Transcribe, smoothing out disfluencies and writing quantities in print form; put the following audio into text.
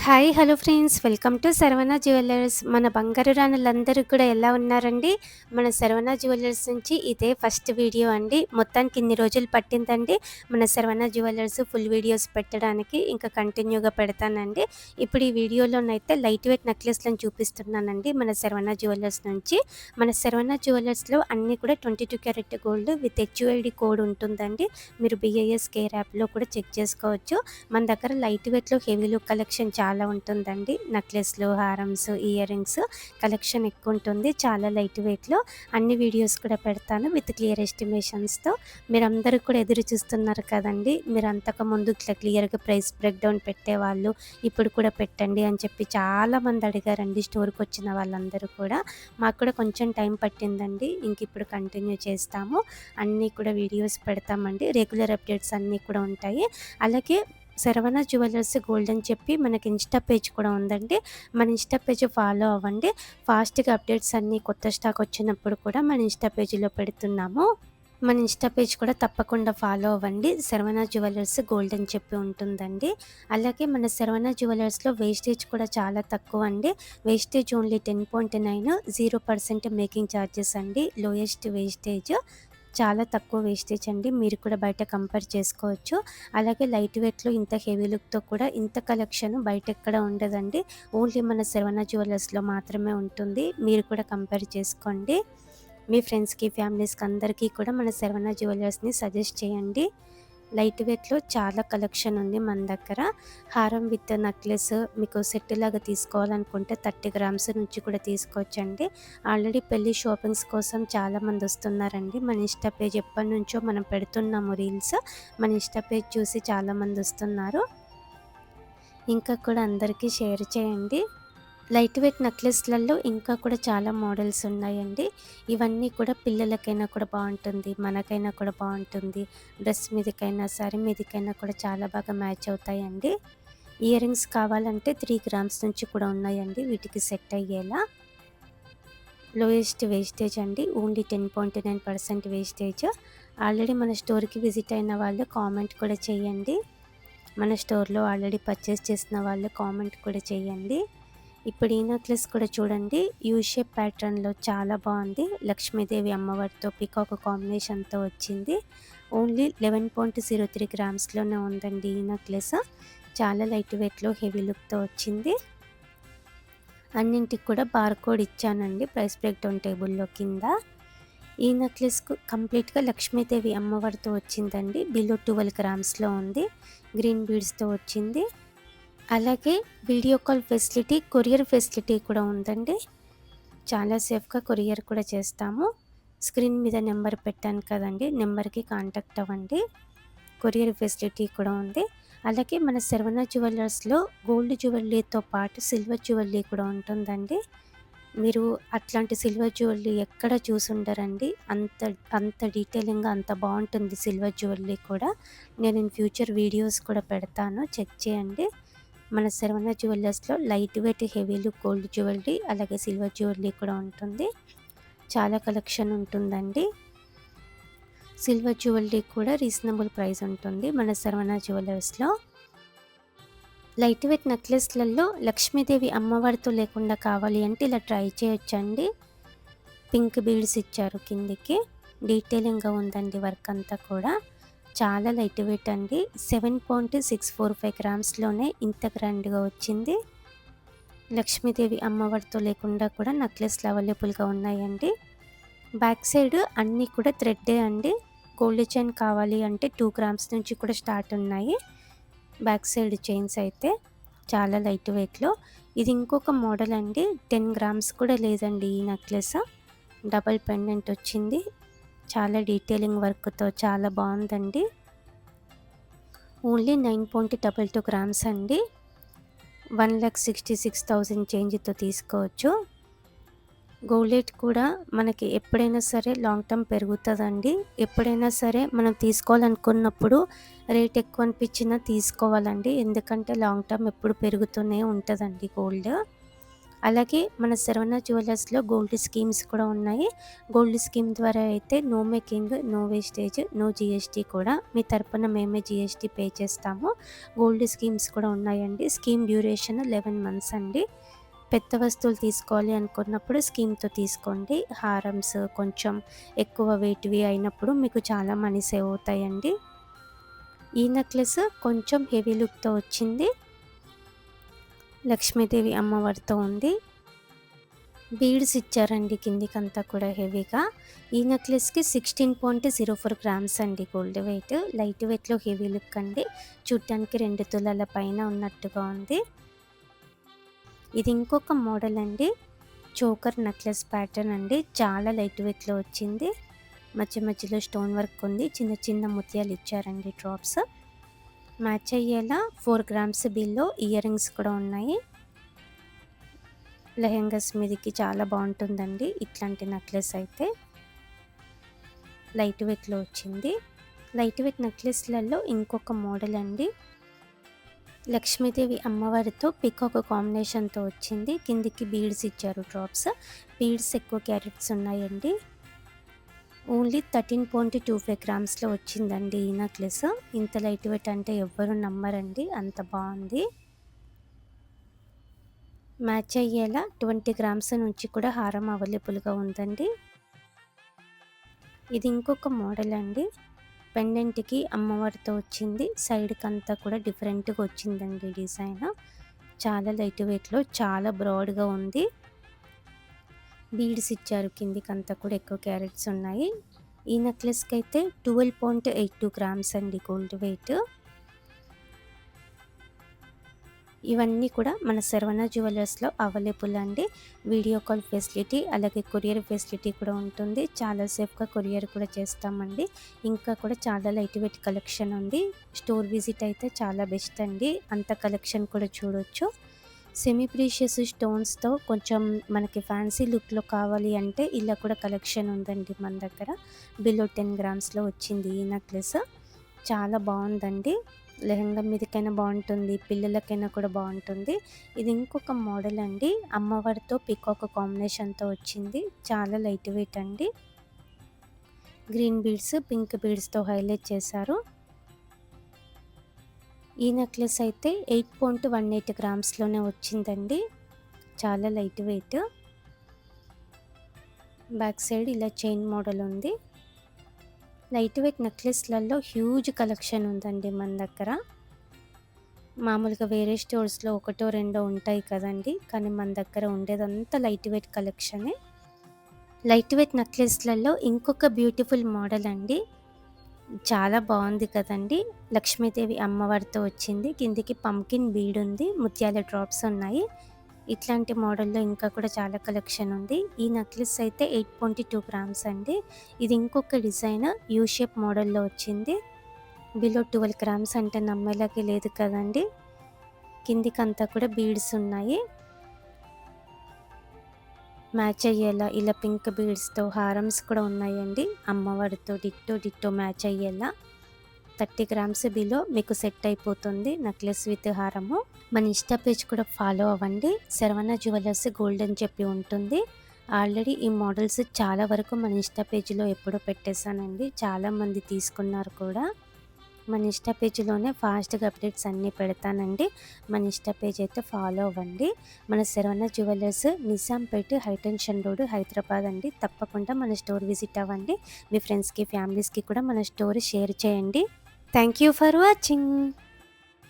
Hi! Hello friends. Welcome to Saravana jewellers. మన బంగారు రాణులందరూ కూడా ఎలా ఉన్నారండి? మన శరవణ జ్యువెల్లర్స్ నుంచి ఇదే ఫస్ట్ వీడియో అండి. మొత్తానికి ఇన్ని రోజులు పట్టిందండి మన శరవణ జ్యువెల్లర్స్ ఫుల్ వీడియోస్ పెట్టడానికి. ఇంకా కంటిన్యూగా పెడతానండి. ఇప్పుడు ఈ వీడియోలోనైతే లైట్ వెయిట్ నెక్లెస్‌లను చూపిస్తున్నానండి మన శరవణ జ్యువెల్లర్స్ నుంచి. మన శరవణ జ్యువెల్లర్స్‌లో అన్నీ కూడా 22 carat gold with HUID code ఉంటుందండి. మీరు BIS కేర్ యాప్‌లో కూడా చెక్ చేసుకోవచ్చు. మన దగ్గర లైట్ వెయిట్‌లో హెవీ లుక్ కలెక్షన్ చాలా ఉంటుందండి. నెక్లెస్‌లు, హారమ్స్, ఇయర్ రింగ్స్ కలెక్షన్ ఎక్కువ ఉంటుంది. చాలా లైట్ వెయిట్‌లో అన్ని వీడియోస్ కూడా పెడతాను విత్ క్లియర్ ఎస్టిమేషన్స్‌తో. మీరందరూ కూడా ఎదురు చూస్తున్నారు కదండీ! మీరు అంతకుముందు ఇట్లా క్లియర్‌గా ప్రైస్ బ్రేక్ డౌన్ పెట్టేవాళ్ళు. ఇప్పుడు కూడా పెట్టండి అని చెప్పి చాలామంది అడిగారండి స్టోర్‌కొచ్చిన వాళ్ళందరూ కూడా. మాకు కూడా కొంచెం టైం పట్టిందండి. ఇంక ఇప్పుడు కంటిన్యూ చేస్తాము. అన్నీ కూడా వీడియోస్ పెడతామండి. రెగ్యులర్ అప్డేట్స్ అన్నీ కూడా ఉంటాయి. అలాగే శరవణ జ్యువెల్లర్స్ గోల్డ్ అని చెప్పి మనకి ఇన్‌స్టా పేజ్ కూడా ఉందండి. మన ఇన్‌స్టా పేజ్ ఫాలో అవ్వండి. ఫాస్ట్‌గా అప్డేట్స్ అన్నీ కొత్త స్టాక్ వచ్చినప్పుడు కూడా మన ఇన్‌స్టా పేజ్‌లో పెడుతున్నాము. మన ఇన్‌స్టా పేజ్ కూడా తప్పకుండా ఫాలో అవ్వండి. శరవణ జ్యువెల్లర్స్ గోల్డ్ అని చెప్పి ఉంటుందండి. అలాగే మన శరవణ జ్యువెల్లర్స్‌లో వేస్టేజ్ కూడా చాలా తక్కువ అండి. వేస్టేజ్ ఓన్లీ 10.9, 0% మేకింగ్ ఛార్జెస్ అండి. Lowest wastage. చాలా తక్కువ వేస్టేజ్ అండి. మీరు కూడా బయట కంపేర్ చేసుకోవచ్చు. అలాగే లైట్ వెయిట్‌లో ఇంత హెవీ లుక్‌తో కూడా ఇంత కలెక్షన్ బయటెక్కడ ఉండదండి. ఓన్లీ మన శరవణ జ్యువెల్లర్స్‌లో మాత్రమే ఉంటుంది. మీరు కూడా కంపేర్ చేసుకోండి. మీ ఫ్రెండ్స్‌కి, ఫ్యామిలీస్‌కి అందరికీ కూడా మన శరవణ జ్యువెల్లర్స్‌ని సజెస్ట్ చేయండి. లైట్ వెయిట్‌లో చాలా కలెక్షన్ ఉంది మన దగ్గర. హారం విత్ నెక్లెస్ మీకు సెట్ లాగా తీసుకోవాలనుకుంటే 30 గ్రామ్స్ నుంచి కూడా తీసుకోవచ్చండి. ఆల్రెడీ పెళ్లి షాపింగ్స్ కోసం చాలామంది వస్తున్నారండి. మన ఇన్‌స్టా పేజ్ ఎప్పటినుంచో మనం పెడుతున్నాము రీల్స్. మన ఇన్‌స్టా పేజ్ చూసి చాలామంది వస్తున్నారు. ఇంకా కూడా అందరికీ షేర్ చేయండి. లైట్ వెయిట్ నెక్లెస్‌లలో ఇంకా కూడా చాలా మోడల్స్ ఉన్నాయండి. ఇవన్నీ కూడా పిల్లలకైనా కూడా బావుంటుంది. మనకైనా కూడా బావుంటుంది. డ్రెస్ మీదకైనా, శారీ మీదకైనా కూడా చాలా బాగా మ్యాచ్ అవుతాయండి. ఇయర్ రింగ్స్ కావాలంటే 3 గ్రామ్స్ నుంచి కూడా ఉన్నాయండి వీటికి సెట్ అయ్యేలా. లోయెస్ట్ వేస్టేజ్ అండి. Only 10.9% wastage. ఆల్రెడీ మన స్టోర్‌కి విజిట్ అయిన వాళ్ళు కామెంట్ కూడా చేయండి. మన స్టోర్‌లో ఆల్రెడీ పర్చేస్ చేసిన వాళ్ళు కామెంట్ కూడా చేయండి. ఇప్పుడు ఈ నెక్లెస్ కూడా చూడండి. యూ షేప్ ప్యాటర్న్‌లో చాలా బావుంది. లక్ష్మీదేవి అమ్మవారితో పీకాక్ కాంబినేషన్‌తో వచ్చింది. ఓన్లీ 11.03 గ్రామ్స్‌లోనే ఉందండి ఈ నెక్లెస్. చాలా లైట్ వెయిట్‌లో హెవీ లుక్‌తో వచ్చింది. అన్నింటికి కూడా బార్‌కోడ్ ఇచ్చానండి ప్రైస్ బ్రేక్ డౌన్ టేబుల్‌లో కింద. ఈ నెక్లెస్‌కు కంప్లీట్‌గా లక్ష్మీదేవి అమ్మవారితో వచ్చిందండి. బిలో 12 గ్రామ్స్‌లో ఉంది. గ్రీన్ బీడ్స్‌తో వచ్చింది. అలాగే video call facility, courier facility కూడా ఉందండి. చాలా సేఫ్‌గా కొరియర్ కూడా చేస్తాము. స్క్రీన్ మీద నెంబర్ పెట్టాను కదండీ! నెంబర్‌కి కాంటాక్ట్ అవ్వండి. కొరియర్ ఫెసిలిటీ కూడా ఉంది. అలాగే మన శరవణ జ్యువెల్లర్స్‌లో గోల్డ్ జ్యువెల్లరీతో పాటు సిల్వర్ జ్యువెల్లరీ కూడా ఉంటుందండి. మీరు అట్లాంటి సిల్వర్ జ్యువెల్లరీ ఎక్కడ చూసుండరండి. అంత అంత డీటెయిలింగ్‌గా అంత బావుంటుంది సిల్వర్ జ్యువెల్లరీ కూడా. నేను ఇన్ ఫ్యూచర్ వీడియోస్ కూడా పెడతాను. చెక్ చేయండి. మన శరవణ జ్యువెల్లర్స్‌లో light weight heavy look gold jewellery అలాగే సిల్వర్ జ్యువెల్లరీ కూడా ఉంటుంది. చాలా కలెక్షన్ ఉంటుందండి. సిల్వర్ జ్యువెల్లరీ కూడా రీజనబుల్ ప్రైస్ ఉంటుంది మన శరవణ జ్యువెల్లర్స్‌లో. లైట్ వెయిట్ నెక్లెస్‌లలో లక్ష్మీదేవి అమ్మవారితో లేకుండా కావాలి అంటే ఇలా ట్రై చేయొచ్చండి. పింక్ బీడ్స్ ఇచ్చారు కిందికి. డీటెయిలింగ్‌గా ఉందండి వర్క్ అంతా కూడా. చాలా లైట్ వెయిట్ అండి. 7.645 గ్రామ్స్‌లోనే ఇంత గ్రాండ్‌గా వచ్చింది. లక్ష్మీదేవి అమ్మవారితో లేకుండా కూడా నెక్లెస్‌లు అవైలబుల్‌గా ఉన్నాయండి. బ్యాక్ సైడ్ అన్నీ కూడా థ్రెడ్డే అండి. గోల్డ్ చైన్ కావాలి అంటే 2 గ్రామ్స్ నుంచి కూడా స్టార్ట్ ఉన్నాయి. బ్యాక్ సైడ్ చైన్స్ అయితే చాలా లైట్ వెయిట్‌లో. ఇది ఇంకొక మోడల్ అండి. 10 గ్రామ్స్ కూడా లేదండి ఈ నెక్లెస్. డబుల్ పెండెంట్ వచ్చింది. చాలా డీటెయిలింగ్ వర్క్‌తో చాలా బావుందండి. ఓన్లీ 9.22 గ్రామ్స్ అండి. 1,66,000 చేంజ్‌తో తీసుకోవచ్చు. గోల్డ్ రేట్ కూడా మనకి ఎప్పుడైనా సరే లాంగ్ టర్మ్ పెరుగుతదండి. ఎప్పుడైనా సరే మనం తీసుకోవాలనుకున్నప్పుడు రేట్ ఎక్కువ అనిపించినా తీసుకోవాలండి. ఎందుకంటే లాంగ్ టర్మ్ ఎప్పుడు పెరుగుతూనే ఉంటదండి గోల్డ్. అలాగే మన శరవణ జ్యువెలర్స్‌లో గోల్డ్ స్కీమ్స్ కూడా ఉన్నాయి. గోల్డ్ స్కీమ్ ద్వారా అయితే no making, no wastage, no GST కూడా మీ తరపున మేమే జీఎస్టీ పే చేస్తాము. గోల్డ్ స్కీమ్స్ కూడా ఉన్నాయండి. స్కీమ్ డ్యూరేషన్ 11 మంత్స్ అండి. పెద్ద వస్తువులు తీసుకోవాలి అనుకున్నప్పుడు స్కీమ్‌తో తీసుకోండి. హారమ్స్ కొంచెం ఎక్కువ వెయిట్‌వి అయినప్పుడు మీకు చాలా మనీ సేవ్ అవుతాయండి. ఈ నెక్లెస్ కొంచెం హెవీ లుక్‌తో వచ్చింది. లక్ష్మీదేవి అమ్మవారితో ఉంది. బీడ్స్ ఇచ్చారండి కిందికంతా కూడా హెవీగా. ఈ నెక్లెస్‌కి 16.04 గ్రామ్స్ అండి గోల్డ్ వెయిట్. లైట్ వెయిట్‌లో హెవీ లుక్ అండి. చూడ్డానికి 2 తులాల పైన ఉన్నట్టుగా ఉంది. ఇది ఇంకొక మోడల్ అండి. చోకర్ నెక్లెస్ ప్యాటర్న్ అండి. చాలా లైట్ వెయిట్‌లో వచ్చింది. మధ్య మధ్యలో స్టోన్ వర్క్ ఉంది. చిన్న చిన్న ముత్యాలు ఇచ్చారండి డ్రాప్స్. మ్యాచ్ అయ్యేలా 4 గ్రామ్స్ బిల్లో ఇయర్ రింగ్స్ కూడా ఉన్నాయి. లెహెంగాస్ మీదకి చాలా బాగుంటుందండి ఇట్లాంటి నెక్లెస్ అయితే. లైట్ వెయిట్‌లో వచ్చింది. లైట్ వెయిట్ నెక్లెస్‌లలో ఇంకొక మోడల్ అండి. లక్ష్మీదేవి అమ్మవారితో పికాక్ కాంబినేషన్‌తో వచ్చింది. కిందికి బీడ్స్ ఇచ్చారు డ్రాప్స్. బీడ్స్ ఎక్కువ క్యారెట్స్ ఉన్నాయండి. ఓన్లీ 13.25 గ్రామ్స్‌లో వచ్చిందండి ఈ నెక్లెస్. ఇంత లైట్ వెయిట్ అంటే ఎవ్వరు నమ్మరండి. అంత బాగుంది. మ్యాచ్ అయ్యేలా 20 గ్రామ్స్ నుంచి కూడా హారం అవైలబుల్‌గా ఉందండి. ఇది ఇంకొక మోడల్ అండి. పెండెంట్‌కి అమ్మవారితో వచ్చింది. సైడ్‌కి అంతా కూడా డిఫరెంట్‌గా వచ్చిందండి డిజైన్. చాలా లైట్ వెయిట్‌లో చాలా బ్రాడ్‌గా ఉంది. బీడ్స్ ఇచ్చారు కిందికంతా కూడా ఎక్కువ క్యారెట్స్ ఉన్నాయి. ఈ నెక్లెస్‌కి అయితే 12.82 గ్రామ్స్ అండి గోల్డ్ వెయిట్. ఇవన్నీ కూడా మన శరవణ జ్యువెలర్స్‌లో అవైలబుల్ అండి. వీడియో కాల్ ఫెసిలిటీ అలాగే కొరియర్ ఫెసిలిటీ కూడా ఉంటుంది. చాలా సేఫ్‌గా కొరియర్ కూడా చేస్తామండి. ఇంకా కూడా చాలా లైట్ వెయిట్ కలెక్షన్ ఉంది. స్టోర్ విజిట్ అయితే చాలా బెస్ట్ అండి. అంత కలెక్షన్ కూడా చూడొచ్చు. సెమీ ప్రీషియస్ స్టోన్స్‌తో కొంచెం మనకి ఫ్యాన్సీ లుక్‌లో కావాలి అంటే ఇలా కూడా కలెక్షన్ ఉందండి మన దగ్గర. బిలో 10 గ్రామ్స్‌లో వచ్చింది ఈ నెక్లెస్. చాలా బాగుందండి. లెహంగా మీదకైనా బాగుంటుంది. పిల్లలకైనా కూడా బాగుంటుంది. ఇది ఇంకొక మోడల్ అండి. అమ్మవారితో పికాక్ కాంబినేషన్‌తో వచ్చింది. చాలా లైట్ వెయిట్ అండి. గ్రీన్ బీడ్స్, పింక్ బీడ్స్‌తో హైలైట్ చేశారు. ఈ నెక్లెస్ అయితే 8.18 గ్రామ్స్‌లోనే వచ్చిందండి. చాలా లైట్ వెయిట్. బ్యాక్ సైడ్ ఇలా చైన్ మోడల్ ఉంది. లైట్ వెయిట్ నెక్లెస్‌లలో హ్యూజ్ కలెక్షన్ ఉందండి మన దగ్గర. మామూలుగా వేరే స్టోర్స్‌లో ఒకటో రెండో ఉంటాయి కదండీ. కానీ మన దగ్గర ఉండేదంతా లైట్ వెయిట్ కలెక్షనే. లైట్ వెయిట్ నెక్లెస్‌లలో ఇంకొక బ్యూటిఫుల్ మోడల్ అండి. చాలా బాగుంది కదండీ. లక్ష్మీదేవి అమ్మవారితో వచ్చింది. కిందికి పంకిన్ బీడ్ ఉంది. ముత్యాల డ్రాప్స్ ఉన్నాయి. ఇట్లాంటి మోడల్‌లో ఇంకా కూడా చాలా కలెక్షన్ ఉంది. ఈ నెక్లెస్ అయితే 8.2 గ్రామ్స్ అండి. ఇది ఇంకొక డిజైన్ యూ షేప్ మోడల్‌లో వచ్చింది. బిలో 12 గ్రామ్స్ అంటే నమ్మేలాగే లేదు కదండీ. కిందికంతా కూడా బీడ్స్ ఉన్నాయి. మ్యాచ్ అయ్యేలా ఇలా పింక్ బీడ్స్‌తో హారమ్స్ కూడా ఉన్నాయండి. అమ్మవారితో డిట్టో మ్యాచ్ అయ్యేలా 30 గ్రామ్స్ బిలో మీకు సెట్ అయిపోతుంది నెక్లెస్ విత్ హారము. మన ఇన్స్టా పేజ్ కూడా ఫాలో అవ్వండి. శరవణ జ్యువెలర్స్ గోల్డ్ అని చెప్పి ఉంటుంది. ఆల్రెడీ ఈ మోడల్స్ చాలా వరకు మన ఇన్స్టా పేజ్‌లో ఎప్పుడో పెట్టేశానండి. చాలామంది తీసుకున్నారు కూడా. మన ఇన్స్టా పేజ్‌లోనే ఫాస్ట్‌గా అప్డేట్స్ అన్నీ పెడతానండి. మన ఇన్స్టా పేజ్ అయితే ఫాలో అవ్వండి. మన Saravana jewellers Nizampet high tension road Hyderabad అండి. తప్పకుండా మన స్టోర్ విజిట్ అవ్వండి. మీ ఫ్రెండ్స్‌కి, ఫ్యామిలీస్‌కి కూడా మన స్టోరీ షేర్ చేయండి. Thank you for watching.